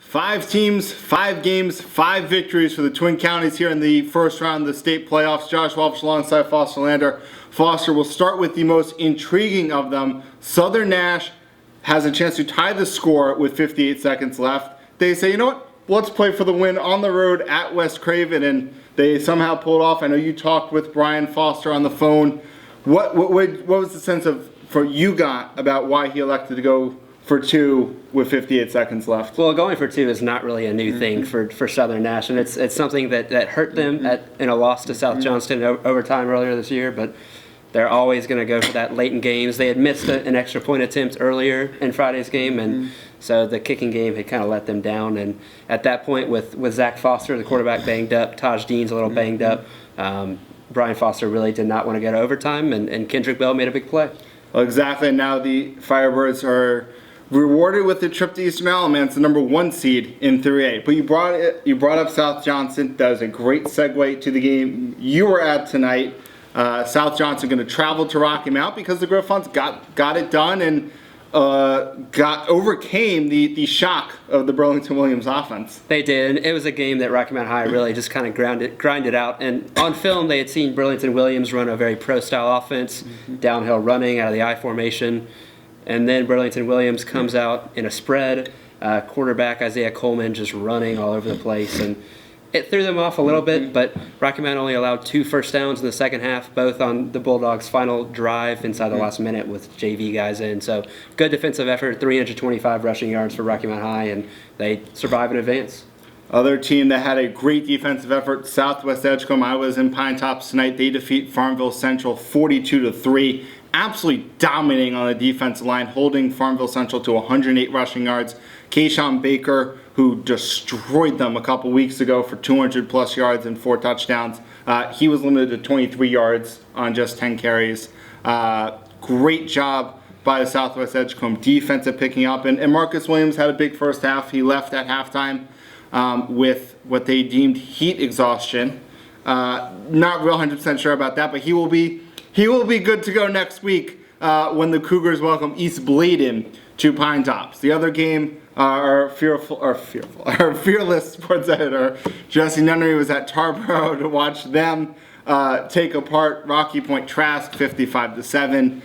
5 teams, 5 games, 5 victories for the Twin Counties here in the first round of the state playoffs. Josh Welch alongside Foster Lander. Foster, will start with the most intriguing of them. Southern Nash has a chance to tie the score with 58 seconds left. They say, you know what, let's play for the win on the road at West Craven, and they somehow pulled off. I know you talked with Brian Foster on the phone. What was the sense of for you got about why he elected to go for 2 with 58 seconds left? Well, going for 2 is not really a new thing for Southern Nash, and it's something that hurt them in a loss to South Johnston overtime earlier this year, but they're always going to go for that late in games. They had missed an extra point attempt earlier in Friday's game, and so the kicking game had kind of let them down. And at that point, with Zach Foster, the quarterback, banged up, Taj Dean's a little banged up, Brian Foster really did not want to go to overtime, and Kendrick Bell made a big play. Well, exactly. Now the Firebirds are rewarded with the trip to Eastern Alabama. It's the number 1 seed in 3A. But you brought up South Johnston. That was a great segue to the game you were at tonight. South Johnston going to travel to Rocky Mount because the Griffons got it done and overcame the shock of the Burlington Williams offense. They did. It was a game that Rocky Mount High really just kind of grinded out. And on film, they had seen Burlington Williams run a very pro-style offense, downhill running out of the I formation. And then Burlington Williams comes out in a spread, quarterback Isaiah Coleman just running all over the place. And it threw them off a little bit, but Rocky Mount only allowed 2 first downs in the second half, both on the Bulldogs' final drive inside the last minute with JV guys in. So good defensive effort, 325 rushing yards for Rocky Mount High, and they survive and advance. Other team that had a great defensive effort, Southwest Edgecombe. I was in Pine Tops tonight. They defeat Farmville Central 42-3. Absolutely dominating on the defensive line, holding Farmville Central to 108 rushing yards. Kayshawn Baker, who destroyed them a couple weeks ago for 200-plus yards and 4 touchdowns. He was limited to 23 yards on just 10 carries. Great job by the Southwest Edgecombe defense at picking up. And Marcus Williams had a big first half. He left at halftime with what they deemed heat exhaustion. Not real 100% sure about that, but he will be good to go next week when the Cougars welcome East Bladen to Pine Tops. The other game, our fearless sports editor, Jesse Nunnery, was at Tarboro to watch them take apart Rocky Point Trask 55-7.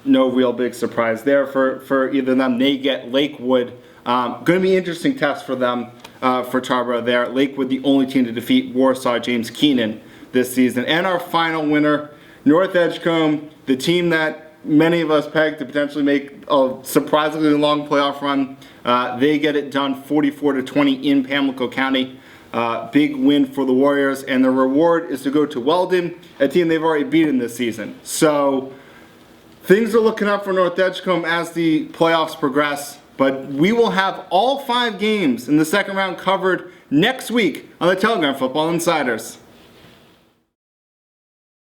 No real big surprise there for either of them. They get Lakewood. Going to be an interesting test for them for Tarboro there. Lakewood, the only team to defeat Warsaw James Keenan this season. And our final winner, North Edgecombe, the team that many of us pegged to potentially make a surprisingly long playoff run. They get it done 44-20 in Pamlico County. Big win for the Warriors, and the reward is to go to Weldon, a team they've already beaten this season. So things are looking up for North Edgecombe as the playoffs progress, but we will have all 5 games in the second round covered next week on the Telegram Football Insiders.